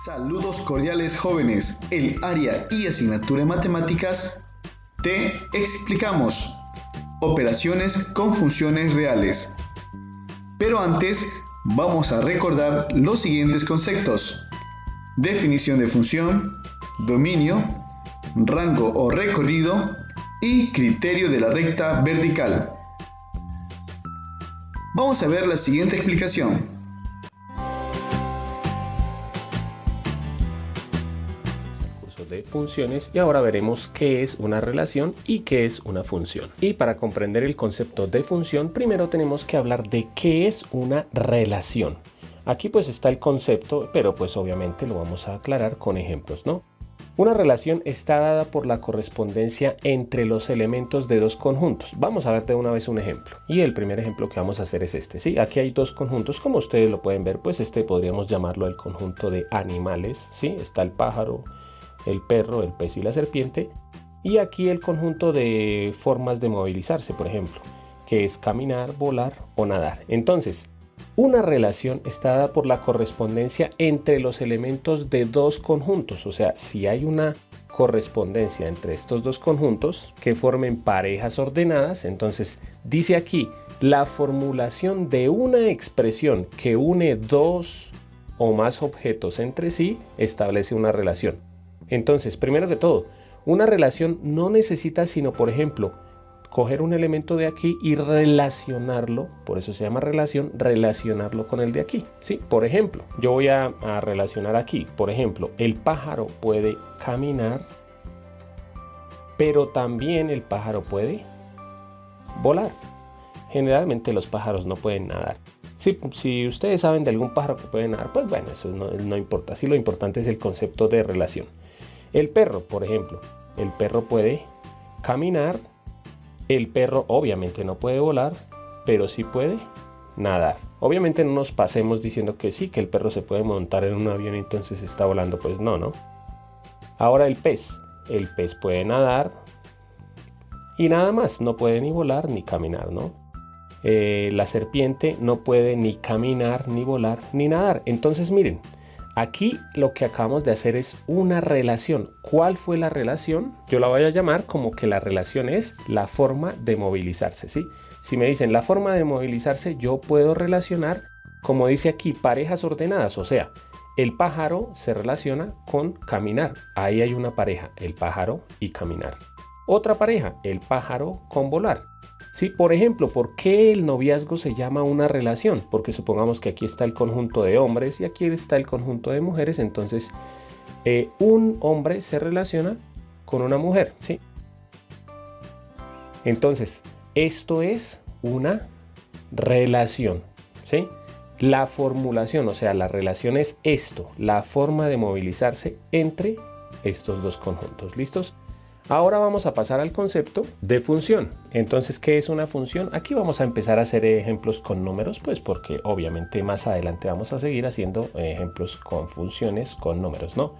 Saludos cordiales jóvenes, el área y asignatura de matemáticas te explicamos operaciones con funciones reales. Pero antes vamos a recordar los siguientes conceptos: definición de función, dominio, rango o recorrido y criterio de la recta vertical. Vamos a ver la siguiente explicación. De funciones, y ahora veremos qué es una relación y qué es una función. Y para comprender el concepto de función, primero tenemos que hablar de qué es una relación. Aquí pues está el concepto, pero pues obviamente lo vamos a aclarar con ejemplos, ¿no? Una relación está dada por la correspondencia entre los elementos de dos conjuntos. Vamos a ver de una vez un ejemplo. Y el primer ejemplo que vamos a hacer es este, ¿sí? Aquí hay dos conjuntos, como ustedes lo pueden ver, pues podríamos llamarlo el conjunto de animales, ¿sí? Está el pájaro, el perro, el pez y la serpiente. Y aquí el conjunto de formas de movilizarse, por ejemplo, que es caminar, volar o nadar. Entonces, una relación está dada por la correspondencia entre los elementos de dos conjuntos. O sea, si hay una correspondencia entre estos dos conjuntos que formen parejas ordenadas, entonces dice aquí, la formulación de una expresión que une dos o más objetos entre sí establece una relación. Entonces, primero que todo, una relación no necesita sino, por ejemplo, coger un elemento de aquí y relacionarlo, por eso se llama relación, relacionarlo con el de aquí, ¿sí? Por ejemplo, yo voy a relacionar aquí, por ejemplo, el pájaro puede caminar, pero también el pájaro puede volar. Generalmente los pájaros no pueden nadar. Si ustedes saben de algún pájaro que puede nadar, pues bueno, eso no importa. Sí, lo importante es el concepto de relación. El perro, por ejemplo, el perro puede caminar, el perro obviamente no puede volar, pero sí puede nadar. Obviamente no nos pasemos diciendo que sí, que el perro se puede montar en un avión y entonces está volando, pues no. Ahora el pez puede nadar y nada más, no puede ni volar ni caminar, ¿no? La serpiente no puede ni caminar, ni volar, ni nadar. Entonces miren, aquí lo que acabamos de hacer es una relación. ¿Cuál fue la relación? Yo la voy a llamar como que la relación es la forma de movilizarse, ¿sí? Si me dicen la forma de movilizarse, yo puedo relacionar, como dice aquí, parejas ordenadas. O sea, el pájaro se relaciona con caminar. Ahí hay una pareja, el pájaro y caminar. Otra pareja, el pájaro con volar. Sí, por ejemplo, ¿por qué el noviazgo se llama una relación? Porque supongamos que aquí está el conjunto de hombres y aquí está el conjunto de mujeres. Entonces, un hombre se relaciona con una mujer, ¿sí? Entonces, esto es una relación, ¿sí? La formulación, o sea, la relación es esto, la forma de movilizarse entre estos dos conjuntos. ¿Listos? Ahora vamos a pasar al concepto de función. Entonces, ¿qué es una función? Aquí vamos a empezar a hacer ejemplos con números, pues porque obviamente más adelante vamos a seguir haciendo ejemplos con funciones, con números, ¿no?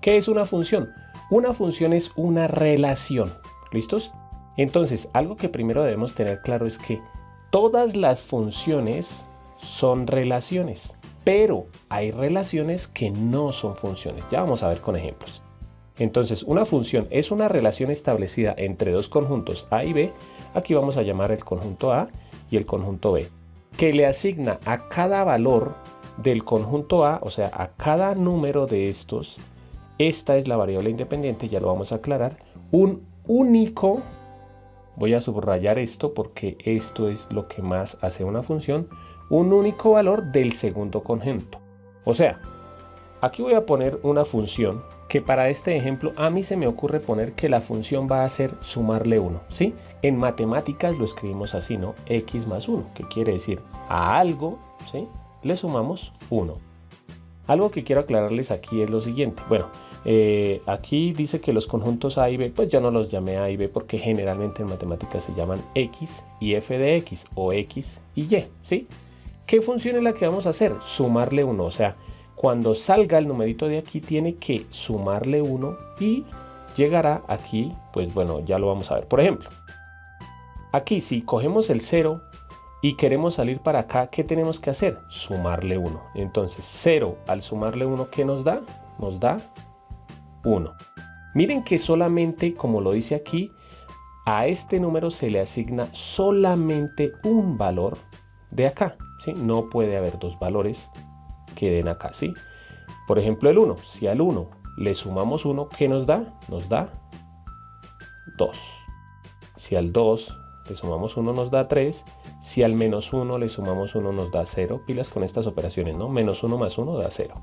¿Qué es una función? Una función es una relación. ¿Listos? Entonces, algo que primero debemos tener claro es que todas las funciones son relaciones, pero hay relaciones que no son funciones. Ya vamos a ver con ejemplos. Entonces, una función es una relación establecida entre dos conjuntos A y B. Aquí vamos a llamar el conjunto A y el conjunto B, que le asigna a cada valor del conjunto A, o sea, a cada número de estos, esta es la variable independiente, ya lo vamos a aclarar, un único, voy a subrayar esto porque esto es lo que más hace una función, un único valor del segundo conjunto. O sea, aquí voy a poner una función que para este ejemplo a mí se me ocurre poner que la función va a ser sumarle 1, ¿sí? En matemáticas lo escribimos así, ¿no? X más 1, que quiere decir a algo, ¿sí? Le sumamos 1. Algo que quiero aclararles aquí es lo siguiente. Bueno, aquí dice que los conjuntos A y B, pues yo no los llamé A y B porque generalmente en matemáticas se llaman X y f de X o X y Y, ¿sí? ¿Qué función es la que vamos a hacer? Sumarle 1, o sea, cuando salga el numerito de aquí tiene que sumarle 1 y llegará aquí, pues bueno, ya lo vamos a ver. Por ejemplo, aquí si cogemos el 0 y queremos salir para acá, ¿qué tenemos que hacer? Sumarle 1. Entonces 0 al sumarle 1, ¿qué nos da? Nos da 1. Miren que solamente, como lo dice aquí, a este número se le asigna solamente un valor de acá, ¿sí? No puede haber dos valores que den acá, ¿sí? Por ejemplo, el 1. Si al 1 le sumamos 1, ¿qué nos da? Nos da 2. Si al 2 le sumamos 1 nos da 3. Si al menos 1 le sumamos 1 nos da 0. Pilas con estas operaciones, ¿no? Menos 1 más 1 da 0.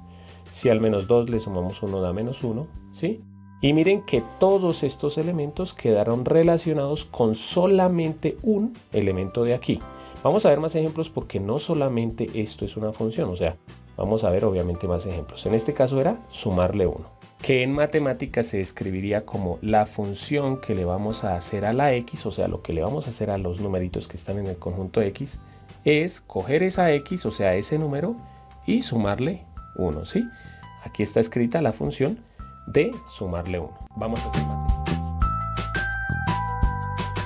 Si al menos 2 le sumamos 1 da menos 1, ¿sí? Y miren que todos estos elementos quedaron relacionados con solamente un elemento de aquí. Vamos a ver más ejemplos porque no solamente esto es una función, o sea, vamos a ver obviamente más ejemplos. En este caso era sumarle 1, que en matemáticas se escribiría como la función que le vamos a hacer a la x, o sea, lo que le vamos a hacer a los numeritos que están en el conjunto x, es coger esa x, o sea, ese número, y sumarle 1, ¿sí? Aquí está escrita la función de sumarle 1. Vamos a hacer más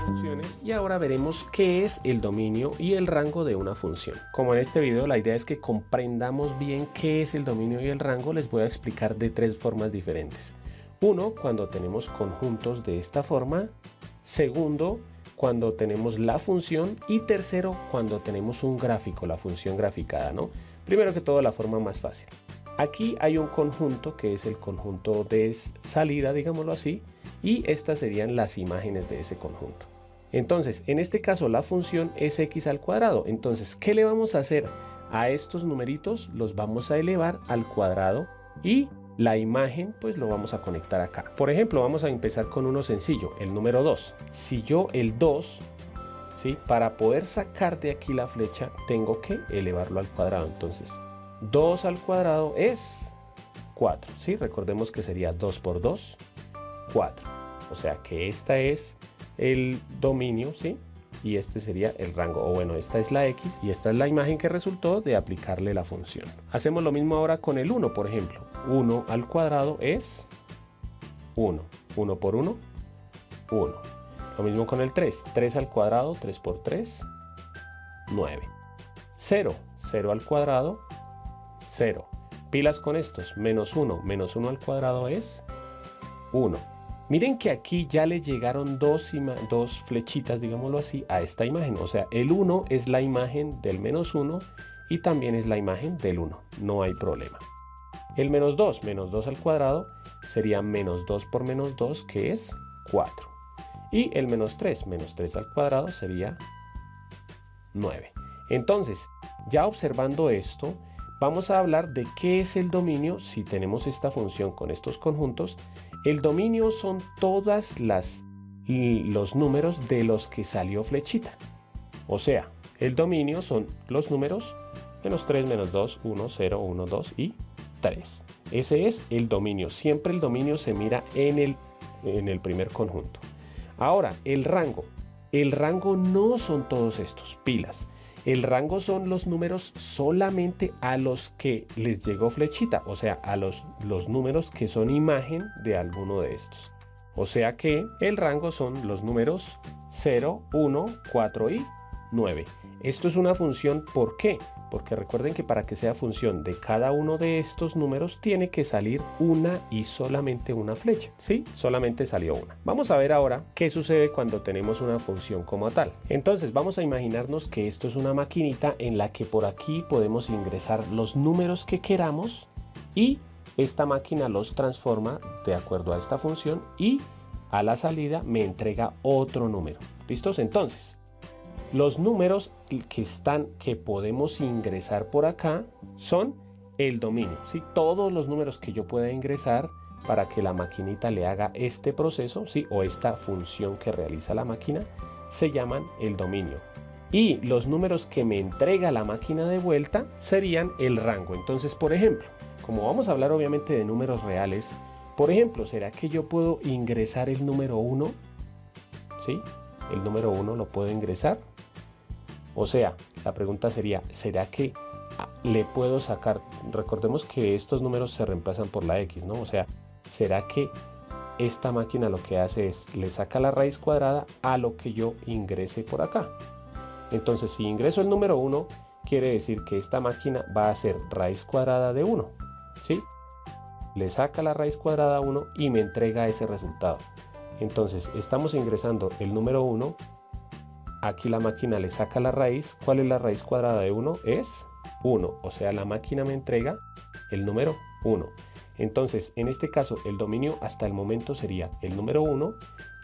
funciones y ahora veremos qué es el dominio y el rango de una función. Como en este video la idea es que comprendamos bien qué es el dominio y el rango, les voy a explicar de tres formas diferentes. Uno, cuando tenemos conjuntos de esta forma. Segundo, cuando tenemos la función. Y tercero, cuando tenemos un gráfico, la función graficada, ¿no? Primero que todo, la forma más fácil. Aquí hay un conjunto que es el conjunto de salida, digámoslo así, y estas serían las imágenes de ese conjunto. Entonces, en este caso la función es x al cuadrado. Entonces, ¿qué le vamos a hacer a estos numeritos? Los vamos a elevar al cuadrado y la imagen pues lo vamos a conectar acá. Por ejemplo, vamos a empezar con uno sencillo, el número 2. Si yo el 2, ¿sí? Para poder sacar de aquí la flecha, tengo que elevarlo al cuadrado. Entonces, 2 al cuadrado es 4, ¿sí? Recordemos que sería 2 por 2, 4. O sea que esta es el dominio, ¿sí? Y este sería el rango, o bueno, esta es la x y esta es la imagen que resultó de aplicarle la función. Hacemos lo mismo ahora con el 1, por ejemplo. 1 al cuadrado es 1. 1 por 1, 1. Lo mismo con el 3. 3 al cuadrado, 3 por 3, 9. 0. 0 al cuadrado, 0. Pilas con estos. Menos 1 al cuadrado es 1. Miren que aquí ya le llegaron dos flechitas, digámoslo así, a esta imagen. O sea, el 1 es la imagen del menos 1 y también es la imagen del 1. No hay problema. El menos 2 al cuadrado sería menos 2 por menos 2, que es 4. Y el menos 3 al cuadrado sería 9. Entonces, ya observando esto, vamos a hablar de qué es el dominio si tenemos esta función con estos conjuntos. El dominio son todos los números de los que salió flechita. O sea, el dominio son los números menos 3, menos 2, 1, 0, 1, 2 y 3. Ese es el dominio. Siempre el dominio se mira en el primer conjunto. Ahora, el rango. El rango no son todos estos, pilas. El rango son los números solamente a los que les llegó flechita, o sea, a los números que son imagen de alguno de estos. O sea que el rango son los números 0, 1, 4 y 9. Esto es una función, ¿por qué? Porque recuerden que para que sea función de cada uno de estos números tiene que salir una y solamente una flecha, ¿sí? Solamente salió una. Vamos a ver ahora qué sucede cuando tenemos una función como tal. Entonces vamos a imaginarnos que esto es una maquinita en la que por aquí podemos ingresar los números que queramos y esta máquina los transforma de acuerdo a esta función y a la salida me entrega otro número. ¿Listos? Entonces, los números que podemos ingresar por acá son el dominio, ¿sí? Todos los números que yo pueda ingresar para que la maquinita le haga este proceso, ¿sí? O esta función que realiza la máquina, se llaman el dominio. Y los números que me entrega la máquina de vuelta serían el rango. Entonces, por ejemplo, como vamos a hablar obviamente de números reales, por ejemplo, ¿será que yo puedo ingresar el número 1? ¿Sí? El número 1 lo puedo ingresar. O sea, la pregunta sería, ¿será que le puedo sacar? Recordemos que estos números se reemplazan por la x, ¿no? O sea, ¿será que esta máquina lo que hace es, le saca la raíz cuadrada a lo que yo ingrese por acá? Entonces, si ingreso el número 1, quiere decir que esta máquina va a hacer raíz cuadrada de 1, ¿sí? Le saca la raíz cuadrada a 1 y me entrega ese resultado. Entonces, estamos ingresando el número 1. Aquí la máquina le saca la raíz. ¿Cuál es la raíz cuadrada de 1? Es 1. O sea, la máquina me entrega el número 1. Entonces, en este caso, el dominio hasta el momento sería el número 1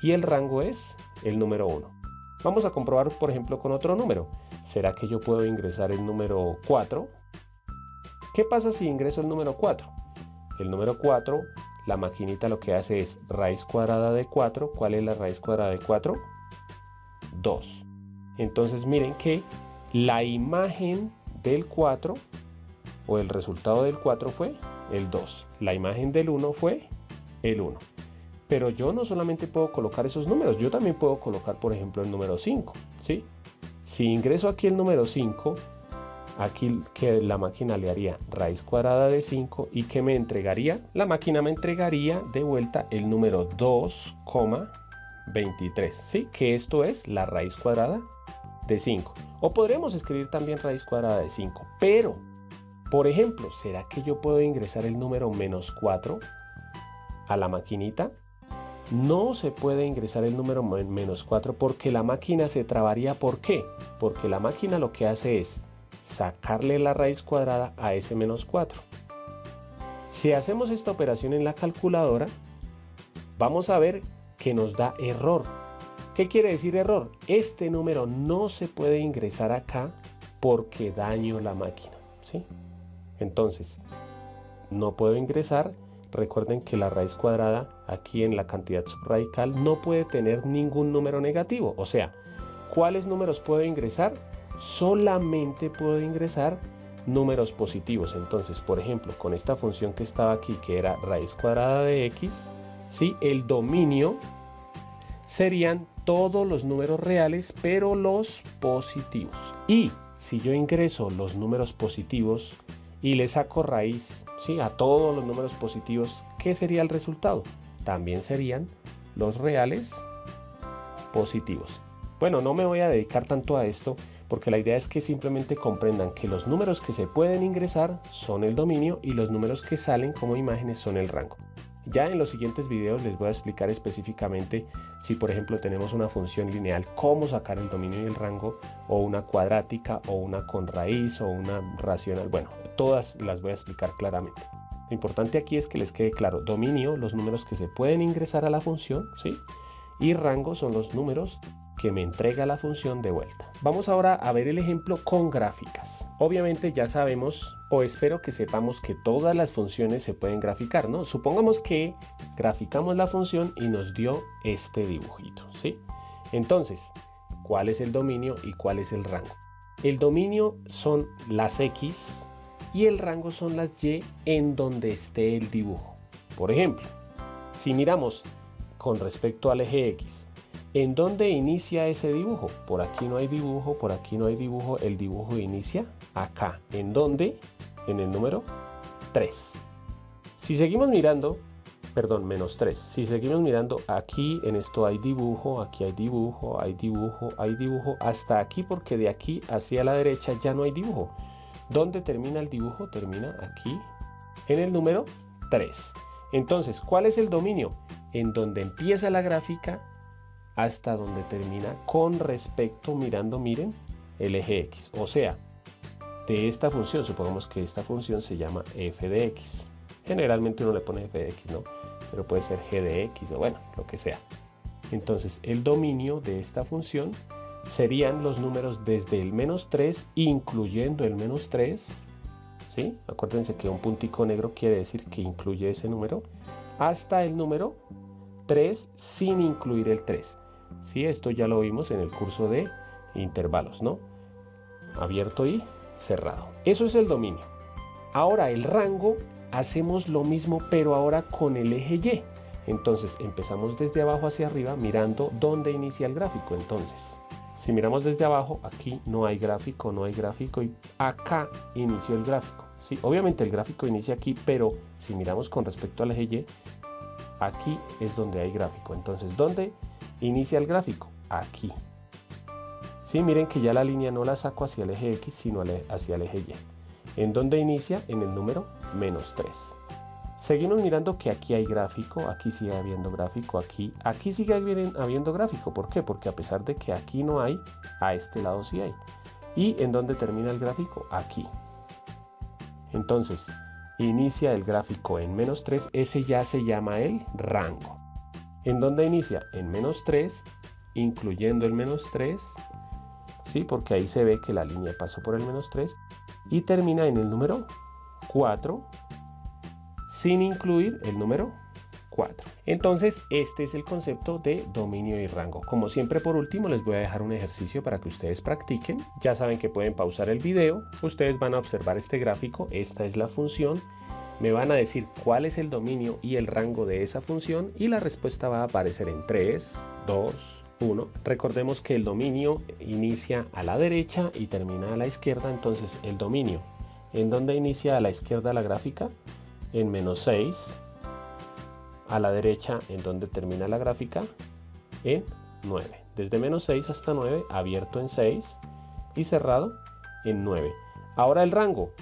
y el rango es el número 1. Vamos a comprobar, por ejemplo, con otro número. ¿Será que yo puedo ingresar el número 4? ¿Qué pasa si ingreso el número 4? El número 4, la maquinita lo que hace es raíz cuadrada de 4. ¿Cuál es la raíz cuadrada de 4? 2. Entonces miren que la imagen del 4 o el resultado del 4 fue el 2. La imagen del 1 fue el 1. Pero yo no solamente puedo colocar esos números, yo también puedo colocar, por ejemplo, el número 5, ¿sí? Si ingreso aquí el número 5, aquí que la máquina le haría raíz cuadrada de 5 y que me entregaría, la máquina me entregaría de vuelta el número 2,23, ¿sí? Que esto es la raíz cuadrada de 5. O podremos escribir también raíz cuadrada de 5, pero, por ejemplo, ¿será que yo puedo ingresar el número menos 4 a la maquinita? No se puede ingresar el número menos 4 porque la máquina se trabaría. ¿Por qué? Porque la máquina lo que hace es sacarle la raíz cuadrada a ese menos 4. Si hacemos esta operación en la calculadora, vamos a ver que nos da error. ¿Qué quiere decir error? Este número no se puede ingresar acá porque daño la máquina, ¿sí? Entonces, no puedo ingresar. Recuerden que la raíz cuadrada aquí en la cantidad subradical no puede tener ningún número negativo. O sea, ¿cuáles números puedo ingresar? Solamente puedo ingresar números positivos. Entonces, por ejemplo, con esta función que estaba aquí, que era raíz cuadrada de x, ¿sí? El dominio serían todos los números reales, pero los positivos. Y si yo ingreso los números positivos y le saco raíz, ¿sí?, a todos los números positivos, ¿qué sería el resultado? También serían los reales positivos. Bueno, no me voy a dedicar tanto a esto porque la idea es que simplemente comprendan que los números que se pueden ingresar son el dominio y los números que salen como imágenes son el rango. Ya en los siguientes videos les voy a explicar específicamente si, por ejemplo, tenemos una función lineal, cómo sacar el dominio y el rango, o una cuadrática, o una con raíz, o una racional. Bueno, todas las voy a explicar claramente. Lo importante aquí es que les quede claro: dominio, los números que se pueden ingresar a la función, ¿sí? Y rango son los números que me entrega la función de vuelta. Vamos ahora a ver el ejemplo con gráficas. Obviamente ya sabemos, o espero que sepamos, que todas las funciones se pueden graficar, ¿no? Supongamos que graficamos la función y nos dio este dibujito, ¿sí? Entonces, ¿cuál es el dominio y cuál es el rango? El dominio son las X y el rango son las Y en donde esté el dibujo. Por ejemplo, si miramos con respecto al eje X, ¿en dónde inicia ese dibujo? Por aquí no hay dibujo, por aquí no hay dibujo, el dibujo inicia acá. ¿En dónde? En el número 3. Si seguimos mirando, perdón, menos 3. Si seguimos mirando, aquí en esto hay dibujo, aquí hay dibujo, hay dibujo, hay dibujo, hasta aquí, porque de aquí hacia la derecha ya no hay dibujo. ¿Dónde termina el dibujo? Termina aquí, en el número 3. Entonces, ¿cuál es el dominio? En donde empieza la gráfica hasta donde termina con respecto, mirando, miren, el eje X. O sea, de esta función, supongamos que esta función se llama f de x. Generalmente uno le pone f de x, ¿no? Pero puede ser g de x o bueno, lo que sea. Entonces, el dominio de esta función serían los números desde el menos 3, incluyendo el menos 3, ¿sí? Acuérdense que un puntico negro quiere decir que incluye ese número, hasta el número 3 sin incluir el 3. Sí, esto ya lo vimos en el curso de intervalos, ¿no? Abierto y cerrado. Eso es el dominio. Ahora el rango, hacemos lo mismo, pero ahora con el eje Y. Entonces empezamos desde abajo hacia arriba mirando dónde inicia el gráfico. Entonces, si miramos desde abajo, aquí no hay gráfico, no hay gráfico, y acá inició el gráfico. Sí, obviamente el gráfico inicia aquí, pero si miramos con respecto al eje Y, aquí es donde hay gráfico. Entonces, ¿dónde inicia el gráfico? Aquí. Sí, miren que ya la línea no la saco hacia el eje X, sino hacia el eje Y. ¿En dónde inicia? En el número -3. Seguimos mirando que aquí hay gráfico, aquí sigue habiendo gráfico, aquí sigue habiendo gráfico. ¿Por qué? Porque a pesar de que aquí no hay, a este lado sí hay. ¿Y en dónde termina el gráfico? Aquí. Entonces, inicia el gráfico en -3, ese ya se llama el rango. ¿En dónde inicia? En -3, incluyendo el -3, ¿sí? Porque ahí se ve que la línea pasó por el -3, y termina en el número 4, sin incluir el número 4. Entonces, este es el concepto de dominio y rango. Como siempre, por último, les voy a dejar un ejercicio para que ustedes practiquen. Ya saben que pueden pausar el video. Ustedes van a observar este gráfico. Esta es la función. Me van a decir cuál es el dominio y el rango de esa función y la respuesta va a aparecer en 3, 2, 1. Recordemos que el dominio inicia a la derecha y termina a la izquierda. Entonces, el dominio, ¿en dónde inicia a la izquierda la gráfica? En -6. A la derecha, ¿en dónde termina la gráfica? En 9. Desde -6 hasta 9, abierto en 6 y cerrado en 9. Ahora el rango,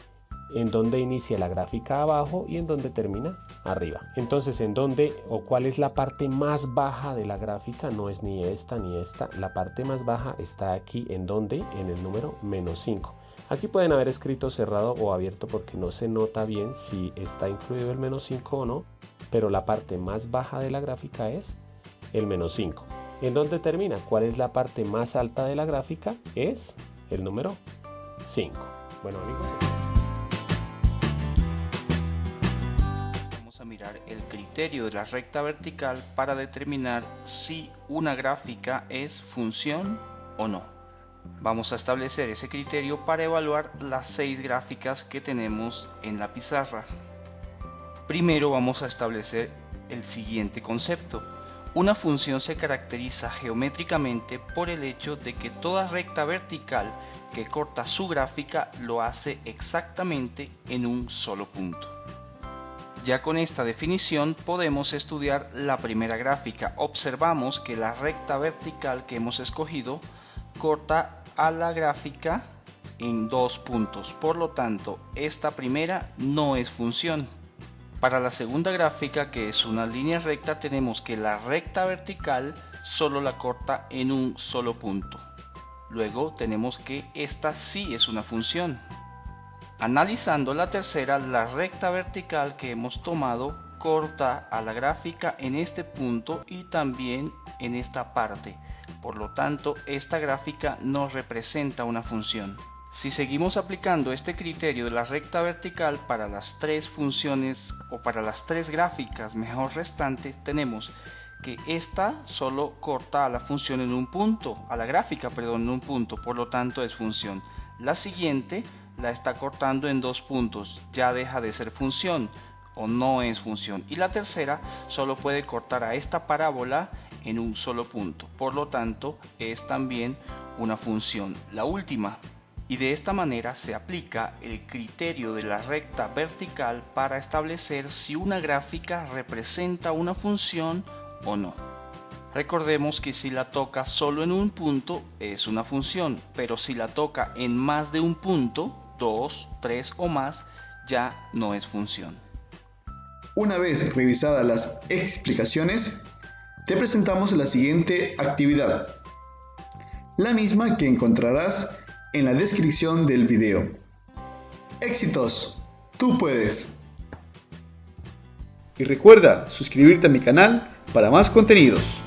¿en dónde inicia la gráfica abajo y en dónde termina? Arriba. Entonces, ¿en dónde o cuál es la parte más baja de la gráfica? No es ni esta ni esta. La parte más baja está aquí, ¿en dónde? En el número -5. Aquí pueden haber escrito cerrado o abierto porque no se nota bien si está incluido el -5 o no, pero la parte más baja de la gráfica es el -5. ¿En dónde termina? ¿Cuál es la parte más alta de la gráfica? Es el número 5. Bueno, amigos. Vamos a mirar el criterio de la recta vertical para determinar si una gráfica es función o no. Vamos a establecer ese criterio para evaluar las 6 gráficas que tenemos en la pizarra. Primero vamos a establecer el siguiente concepto. Una función se caracteriza geométricamente por el hecho de que toda recta vertical que corta su gráfica lo hace exactamente en un solo punto. Ya con esta definición podemos estudiar la primera gráfica. Observamos que la recta vertical que hemos escogido corta a la gráfica en 2 puntos, por lo tanto esta primera no es función. Para la segunda gráfica, que es una línea recta, tenemos que la recta vertical solo la corta en un solo punto. Luego tenemos que esta sí es una función. Analizando la tercera, la recta vertical que hemos tomado corta a la gráfica en este punto y también en esta parte. Por lo tanto, esta gráfica no representa una función. Si seguimos aplicando este criterio de la recta vertical para las 3 funciones o para las 3 gráficas mejor restantes, tenemos que esta solo corta a la función en un punto, a la gráfica, perdón, en un punto, por lo tanto es función. La siguiente la está cortando en 2 puntos, ya deja de ser función o no es función. Y la tercera solo puede cortar a esta parábola en un solo punto, por lo tanto es también una función. La última. Y de esta manera se aplica el criterio de la recta vertical para establecer si una gráfica representa una función o no. Recordemos que si la toca solo en un punto es una función, pero si la toca en más de un punto, 2, 3 o más, ya no es función. Una vez revisadas las explicaciones, te presentamos la siguiente actividad, la misma que encontrarás en la descripción del video. ¡Éxitos! ¡Tú puedes! Y recuerda suscribirte a mi canal para más contenidos.